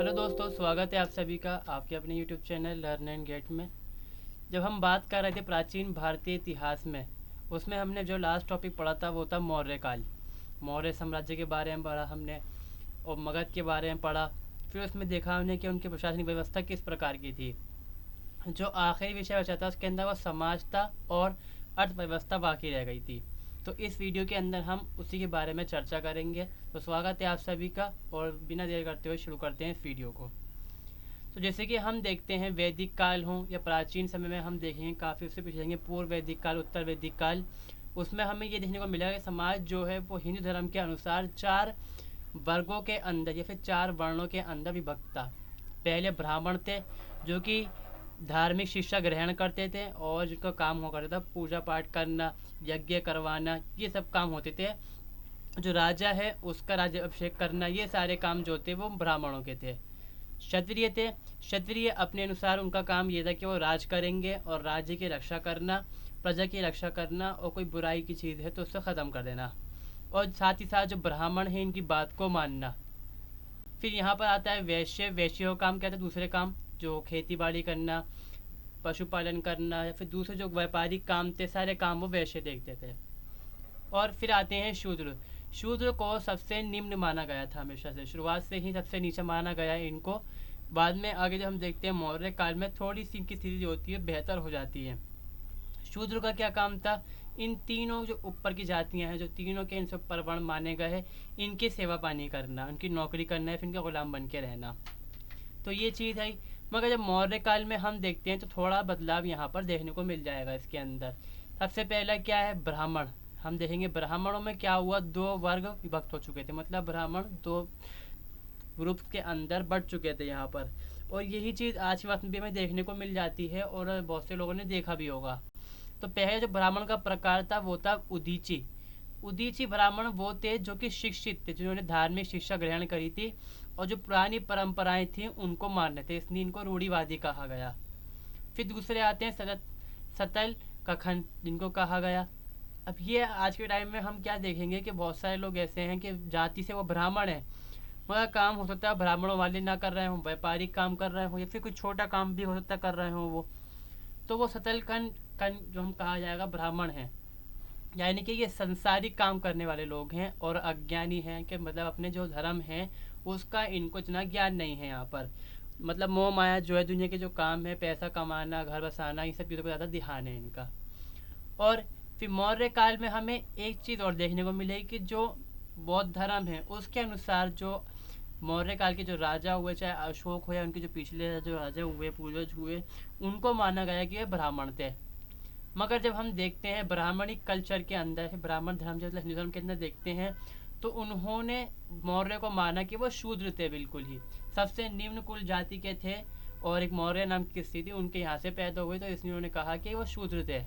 Hello दोस्तों, स्वागत है आप सभी का आपके अपने YouTube channel learn and get में। जब हम बात कर रहे थे प्राचीन भारतीय इतिहास में, उसमें हमने जो लास्ट टॉपिक पढ़ा था वो था मौर्य काल। मौर्य साम्राज्य के बारे में पढ़ा हमने और मगध के बारे में पढ़ा। फिर उसमें देखा हमने कि उनकी प्रशासनिक व्यवस्था किस प्रकार की थी। जो आखिरी विषय बचा था उसके अंदर वो समाज था और अर्थव्यवस्था बाकी रह गई थी। तो इस वीडियो के अंदर हम उसी के बारे में चर्चा करेंगे। तो स्वागत है आप सभी का और बिना देर करते हुए शुरू करते हैं इस वीडियो को। तो जैसे कि हम देखते हैं वैदिक काल हो या प्राचीन समय में हम देखेंगे काफ़ी उससे पूछेंगे पूर्व वैदिक काल, उत्तर वैदिक काल। उसमें हमें ये देखने को मिलेगा कि समाज जो है वो हिंदू धर्म के अनुसार चार वर्गों के अंदर या फिर चार वर्णों के अंदर विभक्त था। पहले ब्राह्मण थे जो कि धार्मिक शिक्षा ग्रहण करते थे और जिनका काम हुआ करता था पूजा पाठ करना, यज्ञ करवाना, ये सब काम होते थे। जो राजा है उसका राज्य अभिषेक करना, ये सारे काम जो थे वो ब्राह्मणों के थे। क्षत्रिय थे। क्षत्रिय अपने अनुसार उनका काम ये था कि वो राज करेंगे और राज्य की रक्षा करना, प्रजा की रक्षा करना और कोई बुराई की चीज़ है तो उससे ख़त्म कर देना। और साथ ही साथ जो ब्राह्मण है इनकी बात को मानना। फिर यहाँ पर आता है वैश्य। वैश्य का काम क्या था? दूसरे काम जो खेती बाड़ी करना, पशुपालन करना या फिर दूसरे जो व्यापारिक काम थे सारे काम वो वैश्य देखते थे। और फिर आते हैं शूद्र। शूद्र को सबसे निम्न माना गया था, हमेशा से शुरुआत से ही सबसे नीचे माना गया है इनको। बाद में आगे जब हम देखते हैं मौर्य काल में थोड़ी सी इनकी स्थिति जो होती है बेहतर हो जाती है। शूद्र का क्या काम था? इन तीनों जो ऊपर की जातियां हैं, जो तीनों के इनसे ऊपर वर्ण माने गए हैं, इनकी सेवा पानी करना, उनकी नौकरी करना है, फिर इनका गुलाम बन के रहना। तो ये चीज़ है। मगर जब मौर्य काल में हम देखते हैं तो थोड़ा बदलाव यहाँ पर देखने को मिल जाएगा इसके अंदर। सबसे पहला क्या है? ब्राह्मण। हम देखेंगे ब्राह्मणों में क्या हुआ, दो वर्ग विभक्त हो चुके थे, मतलब ब्राह्मण दो ग्रुप के अंदर बढ़ चुके थे यहाँ पर। और यही चीज़ आज के वक्त में भी हमें देखने को मिल जाती है और बहुत से लोगों ने देखा भी होगा। तो पहले जो ब्राह्मण का प्रकार था वो था उदीची। उदीची ब्राह्मण वो थे जो कि शिक्षित थे, जिन्होंने धार्मिक शिक्षा ग्रहण करी थी और जो पुरानी परंपराएं थी उनको मानते थे, इसलिए इनको रूढ़िवादी कहा गया। फिर दूसरे आते हैं सतल कखन, जिनको कहा गया। अब ये आज के टाइम में हम क्या देखेंगे कि बहुत सारे लोग ऐसे हैं कि जाति से वो ब्राह्मण हैं मगर काम हो सकता है ब्राह्मणों वाले ना कर रहे हों, व्यापारिक काम कर रहे हों या फिर कोई छोटा काम भी हो सकता है कर रहे हों वो। तो वो सतल कन जो हम कहा जाएगा ब्राह्मण हैं, यानी कि ये संसारिक काम करने वाले लोग हैं और अज्ञानी हैं कि मतलब अपने जो धर्म है उसका इनको इतना ज्ञान नहीं है यहाँ पर। मतलब मोह माया जो है दुनिया के जो काम है, पैसा कमाना, घर बसाना, इन सब चीज़ों पर ज़्यादा ध्यान है इनका। और फिर मौर्य काल में हमें एक चीज़ और देखने को मिलेगी कि जो बौद्ध धर्म है उसके अनुसार जो मौर्य काल के जो राजा हुए, चाहे अशोक हो या उनके जो पिछले जो राजा हुए, पूर्वज हुए, उनको माना गया कि वे ब्राह्मण थे। मगर जब हम देखते हैं ब्राह्मणिक कल्चर के अंदर, ब्राह्मण धर्म जो हिंदू धर्म के अंदर देखते हैं, तो उन्होंने मौर्य को माना कि वो शूद्र थे, बिल्कुल ही सबसे निम्न कुल जाति के थे और एक मौर्य नाम की स्थिति उनके यहाँ से पैदा हुई, तो इसलिए उन्होंने कहा कि वो शूद्र थे।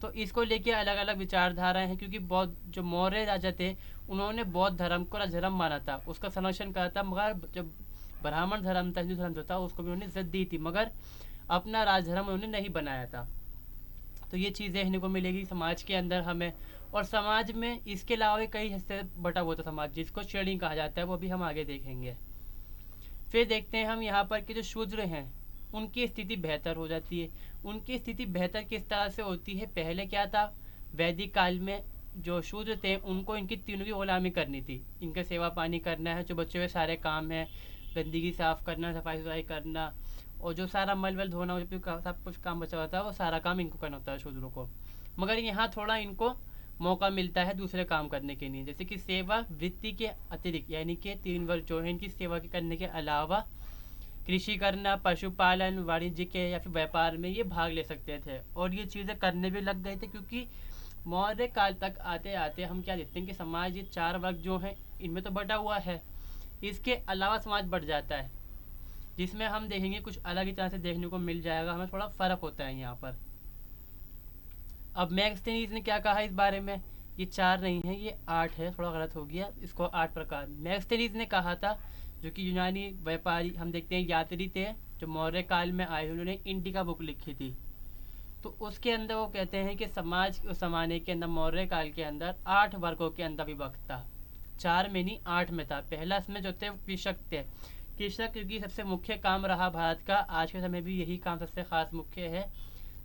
तो इसको लेके अलग अलग विचारधाराएं हैं क्योंकि बौद्ध जो मौर्य राजा थे उन्होंने बौद्ध धर्म को राजधर्म माना था, उसका संरक्षण करा था। मगर जब ब्राह्मण धर्म था, हिंदू धर्म जो था, उसको भी उन्होंने इज्जत दी थी, मगर अपना राजधर्म उन्होंने नहीं बनाया था। तो ये चीज़ देखने को मिलेगी समाज के अंदर हमें। और समाज में इसके अलावा भी कई हिस्से बटा हुआ था समाज, जिसको श्रेणी कहा जाता है, वो भी हम आगे देखेंगे। फिर देखते हैं हम यहाँ पर कि जो शूद्र हैं उनकी स्थिति बेहतर हो जाती है। उनकी स्थिति बेहतर किस तरह से होती है? पहले क्या था, वैदिक काल में जो शूद्र थे उनको इनकी तीनों की गुलामी करनी थी, इनका सेवा पानी करना है, जो बच्चे हुए सारे काम हैं, गंदगी साफ़ करना, सफाई सुथराई करना और जो सारा मल वल धोना, जो भी सब कुछ काम बचा होता है वो सारा काम इनको करना होता है शूद्रों को। मगर यहाँ थोड़ा इनको मौका मिलता है दूसरे काम करने के लिए, जैसे कि सेवा वृत्ति के अतिरिक्त, यानी कि तीन वर्ग जो है इनकी सेवा के करने के अलावा कृषि करना, पशुपालन, वाणिज्य के या फिर व्यापार में ये भाग ले सकते थे और ये चीज़ें करने भी लग गए थे। क्योंकि मौर्य काल तक आते आते हम क्या देखते हैं कि समाज ये चार वर्ग जो हैं इनमें तो बटा हुआ है, इसके अलावा समाज बढ़ जाता है, जिसमें हम देखेंगे कुछ अलग ही तरह से देखने को मिल जाएगा, हमें थोड़ा फ़र्क होता है यहाँ पर। अब मैक्सथेनीज ने क्या कहा इस बारे में? ये चार नहीं है, ये आठ है, थोड़ा गलत हो गया, इसको आठ प्रकार मैक्सथेनीज ने कहा था, जो कि यूनानी व्यापारी हम देखते हैं यात्री थे जो मौर्य काल में आए, उन्होंने इंडिका बुक लिखी थी। तो उसके अंदर वो कहते हैं कि समाज उस ज़माने के अंदर मौर्य काल के अंदर आठ वर्गों के अंदर विभक्त था, चार में नहीं आठ में था। पहला इसमें जो थे कृषक थे, कृषक, क्योंकि सबसे मुख्य काम रहा भारत का, आज के समय भी यही काम सबसे खास मुख्य है।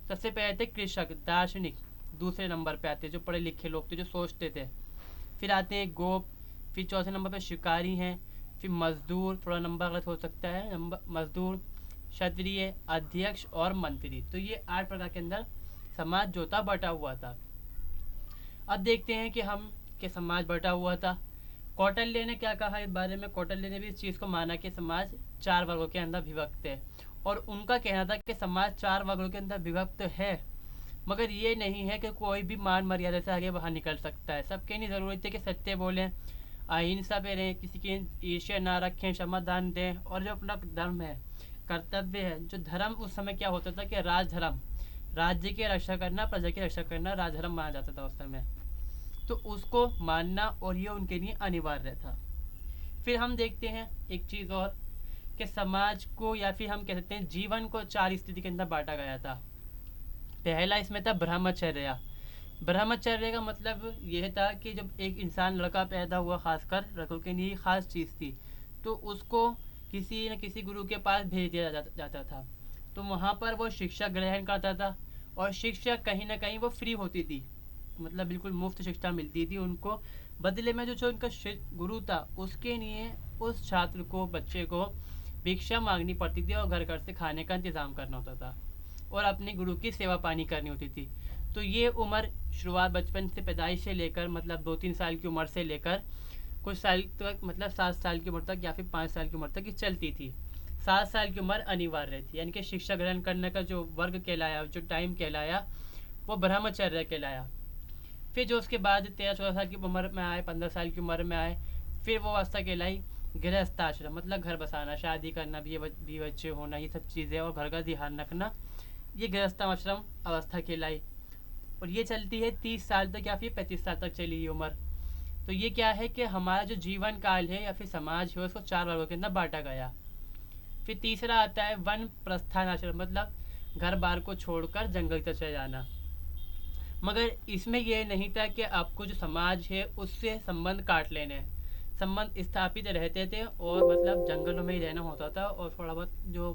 सबसे पहले थे कृषक, दार्शनिक दूसरे नंबर पे आते, जो पढ़े लिखे लोग थे, जो सोचते थे। फिर आते हैं गोप, फिर चौथे नंबर पे शिकारी हैं, फिर मजदूर, थोड़ा नंबर गलत हो सकता है, नंबर मजदूर, क्षत्रिय, अध्यक्ष और मंत्री। तो ये 8 प्रकार के अंदर समाज जो था बटा हुआ था। अब देखते हैं कि हम के समाज बटा हुआ था। कौटिल्य ने क्या कहा इस बारे में? कौटिल्य ने भी इस चीज़ को माना कि समाज 4 वर्गों के अंदर विभक्त है, और उनका कहना था कि समाज 4 वर्गों के अंदर विभक्त है, मगर ये नहीं है कि कोई भी मान मर्यादा से आगे बाहर निकल सकता है। सबके नहीं ज़रूरत है कि सत्य बोलें, अहिंसा पे रहें, किसी की ईर्ष्या ना रखें, क्षमादान दें, और जो अपना धर्म है, कर्तव्य है, जो धर्म उस समय क्या होता था कि राजधर्म, राज्य की रक्षा करना, प्रजा की रक्षा करना राजधर्म माना जाता था उस समय। तो उसको मानना और ये उनके लिए अनिवार्य था। फिर हम देखते हैं एक चीज़ और, कि समाज को, या फिर हम कह सकते हैं जीवन को, 4 स्थिति के अंदर बांटा गया था। पहला इसमें था ब्रह्मचर्या। ब्रह्मचर्य का मतलब यह था कि जब एक इंसान, लड़का पैदा हुआ, खासकर लड़कों के लिए खास चीज़ थी, तो उसको किसी न किसी गुरु के पास भेज दिया जाता था। तो वहाँ पर वो शिक्षा ग्रहण करता था, और शिक्षा कहीं ना कहीं वो फ्री होती थी, मतलब बिल्कुल मुफ्त शिक्षा मिलती थी उनको। बदले में जो उनका गुरु था, उसके लिए उस छात्र को, बच्चे को भिक्षा मांगनी पड़ती थी, और घर घर से खाने का इंतज़ाम करना होता था, और अपने गुरु की सेवा पानी करनी होती थी। तो ये उम्र शुरुआत बचपन से, पैदाइश से लेकर, मतलब 2-3 साल की उम्र से लेकर कुछ साल तक, मतलब 7 साल की उम्र तक, या फिर 5 साल की उम्र तक ये चलती थी। 7 साल की उम्र अनिवार्य थी, यानी कि शिक्षा ग्रहण करने का जो वर्ग कहलाया, जो टाइम कहलाया, वो ब्रह्मचर्य कहलाया। फिर जो उसके बाद 13-14 साल की उम्र में आए, 15 साल की उम्र में आए, फिर वो अवस्था कहलाई गृहस्थाश्रम, मतलब घर बसाना, शादी करना, भी बच्चे होना, ये सब चीज़ें, और घर का ध्यान रखना, ये गृहस्थाश्रम अवस्था कहलाई। और ये चलती है 30 साल तक, या फिर 35 साल तक चली ये उम्र। तो ये क्या है कि हमारा जो जीवन काल है, या फिर समाज है, उसको 4 वर्गों के अंदर बांटा गया। फिर तीसरा आता है वन प्रस्थान आश्रम, मतलब घर बार को छोड़कर जंगल तक चले जाना। मगर इसमें यह नहीं था कि आपको जो समाज है उससे संबंध काट लेने हैं। संबंध स्थापित रहते थे, और मतलब जंगलों में ही रहना होता था, और थोड़ा बहुत जो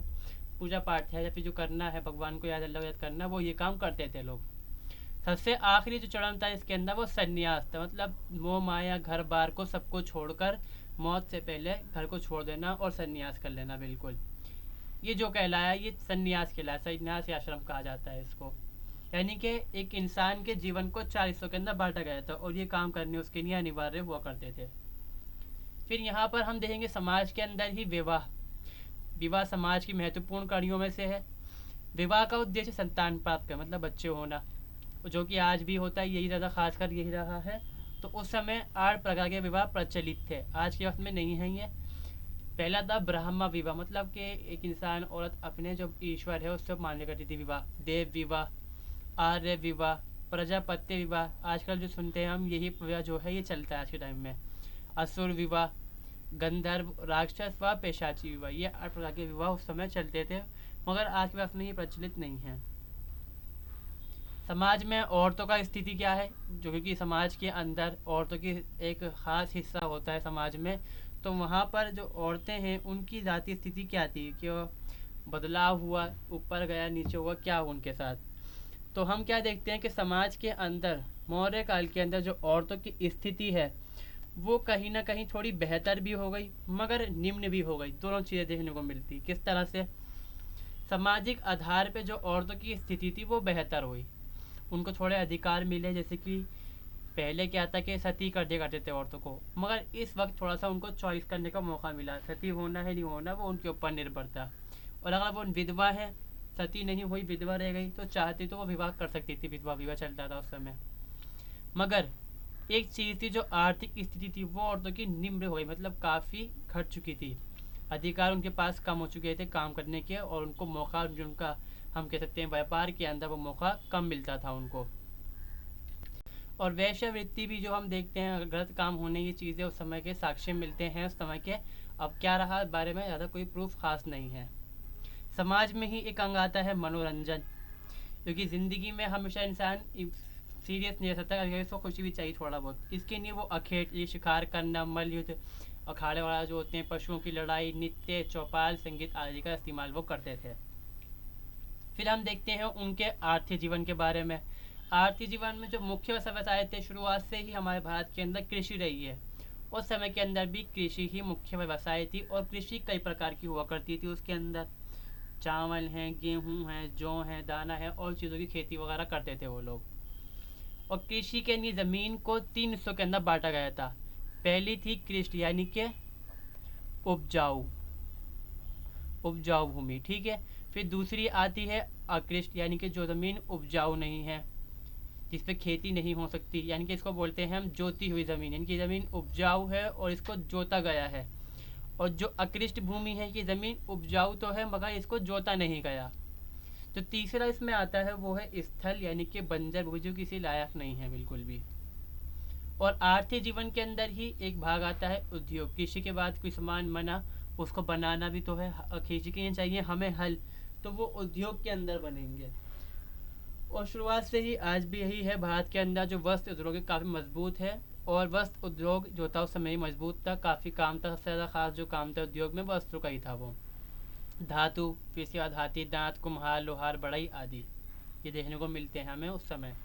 पूजा पाठ है, या फिर जो करना है, भगवान को याद, अल्लाह को याद करना, वो ये काम करते थे लोग। सबसे आखिरी जो चरण था इसके अंदर, वो सन्यास था, मतलब मोह माया, घर बार को, सबको छोड़कर मौत से पहले घर को छोड़ देना और सन्यास कर लेना, बिल्कुल। ये जो कहलाया, ये सन्यास कहलाया, सन्यास आश्रम कहा जाता है इसको। यानी कि एक इंसान के जीवन को 4 हिस्सों के अंदर बांटा गया था, और ये काम करने उसके लिए अनिवार्य हुआ करते थे। फिर यहाँ पर हम देखेंगे समाज के अंदर ही विवाह। विवाह समाज की महत्वपूर्ण कड़ियों में से है। विवाह का उद्देश्य संतान प्राप्त कर, मतलब बच्चे होना, जो कि आज भी होता है, यही ज़्यादा खासकर यही रहा है। तो उस समय 8 प्रकार के विवाह प्रचलित थे, आज के वक्त में नहीं है ये। पहला था ब्राह्मण विवाह, मतलब कि एक इंसान, औरत अपने जो ईश्वर है उससे मान्य करती थी विवाह। देव विवाह, आर्य विवाह, प्रजापत्य विवाह, आजकल जो सुनते हैं हम, यही विवाह जो है ये चलता है आज के टाइम में। असुर विवाह, गंधर्व, राक्षस व पेशाची विवाह, ये 8 प्रकार के विवाह उस समय चलते थे, मगर आज के वक्त में ये प्रचलित नहीं है। समाज में औरतों का स्थिति क्या है, जो कि समाज के अंदर औरतों की एक ख़ास हिस्सा होता है समाज में। तो वहाँ पर जो औरतें हैं उनकी जाति स्थिति क्या थी, कि बदलाव हुआ, ऊपर गया, नीचे हुआ, क्या हुआ उनके साथ। तो हम क्या देखते हैं कि समाज के अंदर, मौर्य काल के अंदर, जो औरतों की स्थिति है वो कहीं ना कहीं थोड़ी बेहतर भी हो गई, मगर निम्न भी हो गई। दोनों चीज़ें देखने को मिलती। किस तरह से? सामाजिक आधार पे जो औरतों की स्थिति थी वो बेहतर हुई, उनको थोड़े अधिकार मिले। जैसे कि पहले क्या था कि सती कर दिया करते थे औरतों को, मगर इस वक्त थोड़ा सा उनको चॉइस करने का मौका मिला, सती होना है नहीं होना वो उनके ऊपर निर्भर था। और अगर वो विधवा है, सती नहीं हुई, विधवा रह गई, तो चाहती तो वो विवाह कर सकती थी, विधवा विवाह चलता था उस समय। मगर एक चीज़ थी, जो आर्थिक स्थिति थी वो औरतों की निम्न हो गई, मतलब काफ़ी घट चुकी थी। अधिकार उनके पास कम हो चुके थे काम करने के, और उनको मौका, जो उनका हम कह सकते हैं व्यापार के अंदर, वो मौका कम मिलता था उनको। और वैश्यवृत्ति भी जो हम देखते हैं, गलत काम होने की चीज़ें उस समय के साक्ष्य मिलते हैं उस समय के। अब क्या रहा, बारे में ज़्यादा कोई प्रूफ खास नहीं है। समाज में ही एक अंग आता है मनोरंजन, क्योंकि ज़िंदगी में हमेशा इंसान सीरियस नहीं रह सकता, अगर इसको खुशी भी चाहिए थोड़ा बहुत। इसके लिए वो अखेट, ये शिकार करना, मल्लयुद्ध, अखाड़े वाला जो होते हैं, पशुओं की लड़ाई, नृत्य, चौपाल, संगीत आदि का इस्तेमाल वो करते थे। फिर हम देखते हैं उनके आर्थिक जीवन के बारे में। आर्थिक जीवन में जो मुख्य व्यवसाय थे, शुरुआत से ही हमारे भारत के अंदर कृषि रही है। उस समय के अंदर भी कृषि ही मुख्य व्यवसाय थी, और कृषि कई प्रकार की हुआ करती थी। उसके अंदर चावल हैं, गेहूं हैं, जौ हैं, दाना है, और चीज़ों की खेती वगैरह करते थे वो लोग। और कृषि के लिए ज़मीन को 3 हिस्सों के अंदर बांटा गया था। पहली थी कृषि यानी कि उपजाऊ उपजाऊ भूमि, ठीक है। फिर दूसरी आती है अकृष्ट यानी कि जो ज़मीन उपजाऊ नहीं है, जिस पे खेती नहीं हो सकती, यानी कि इसको बोलते हैं हम जोती हुई ज़मीन, यानी कि ज़मीन उपजाऊ है और इसको जोता गया है। और जो अकृष्ट भूमि है, कि ज़मीन उपजाऊ तो है मगर इसको जोता नहीं गया। जो तीसरा इसमें आता है वो है स्थल यानी कि बंजर भूमि, जो किसी लायक नहीं है बिल्कुल भी। और आर्थिक जीवन के अंदर ही एक भाग आता है उद्योग। कृषि के बाद कोई सामान बना, उसको बनाना भी तो है, कृषि के लिए चाहिए हमें हल, तो वो उद्योग के अंदर बनेंगे। और शुरुआत से ही आज भी यही है, भारत के अंदर जो वस्त्र उद्योग काफ़ी मजबूत है। और वस्त्र उद्योग जो था उस समय ही मजबूत था, काफ़ी काम था। सबसे ज़्यादा खास जो काम था उद्योग में वस्त्रों का ही था वो। धातु, फिर इसके बाद हाथी दांत, कुम्हार, लोहार, बढ़ई आदि ये देखने को मिलते हैं हमें उस समय।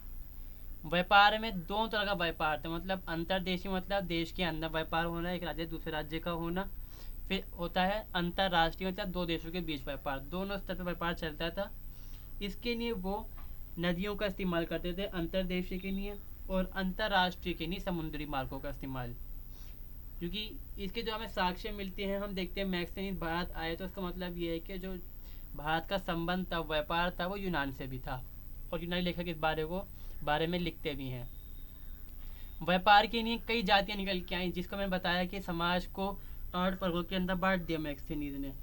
व्यापार में दो तरह का व्यापार था, मतलब अंतर्देशीय, मतलब देश के अंदर व्यापार होना, एक राज्य दूसरे राज्य का होना। फिर होता है अंतर्राष्ट्रीय, मतलब दो देशों के बीच व्यापार। दोनों स्तर पर व्यापार चलता था। इसके लिए वो नदियों का इस्तेमाल करते थे अंतर्देशीय के लिए, और अंतर्राष्ट्रीय के लिए समुद्री मार्गों का इस्तेमाल। क्योंकि इसके जो हमें साक्ष्य मिलते हैं, हम देखते हैं मैक्सिन भारत आए, तो इसका मतलब ये है कि जो भारत का संबंध था, व्यापार था, वो यूनान से भी था। और यूनानी लेखक इस बारे में लिखते भी हैं। व्यापार के लिए कई जातियां निकल के आई, जिसको मैंने बताया कि समाज को 8 वर्गों के अंदर बांट दिया मैक्सिनीज ने।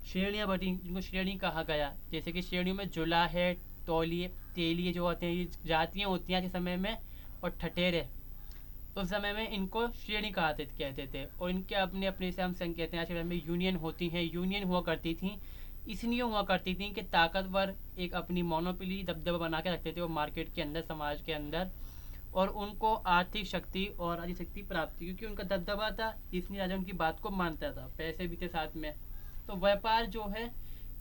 श्रेणियाँ बटी, जिनको श्रेणी कहा गया, जैसे कि श्रेणियों में जुला है, तौलिए, तेलिए जो होते हैं, ये जातियाँ होती हैं आज के समय में। और ठठेरे, उस समय में इनको श्रेणी कहते थे। और इनके अपने अपने से हम संघ कहते हैं। आज के समय में यूनियन होती हैं, यूनियन हुआ करती थी। इसलिए हुआ करती थी कि ताकतवर एक अपनी मोनोपोली दबदबा बना के रखते थे वो मार्केट के अंदर, समाज के अंदर। और उनको आर्थिक शक्ति और आर्थिक शक्ति प्राप्त थी, क्योंकि उनका दबदबा था, इसलिए राजा उनकी बात को मानता था, पैसे भी थे साथ में। तो व्यापार जो है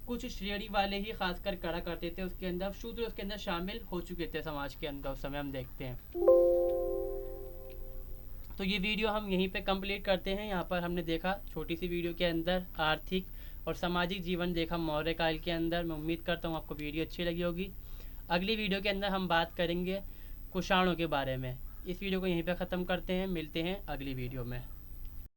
कुछ श्रेणी वाले ही खासकर करा करते थे, उसके अंदर शूद्र उसके अंदर शामिल हो चुके थे समाज के अंदर उस समय, हम देखते हैं। तो ये वीडियो हम यहीं पे कंप्लीट करते हैं। यहाँ पर हमने देखा छोटी सी वीडियो के अंदर आर्थिक और सामाजिक जीवन देखा मौर्य काल के अंदर। मैं उम्मीद करता हूँ आपको वीडियो अच्छी लगी होगी। अगली वीडियो के अंदर हम बात करेंगे कुषाणों के बारे में। इस वीडियो को यहीं पे ख़त्म करते हैं, मिलते हैं अगली वीडियो में।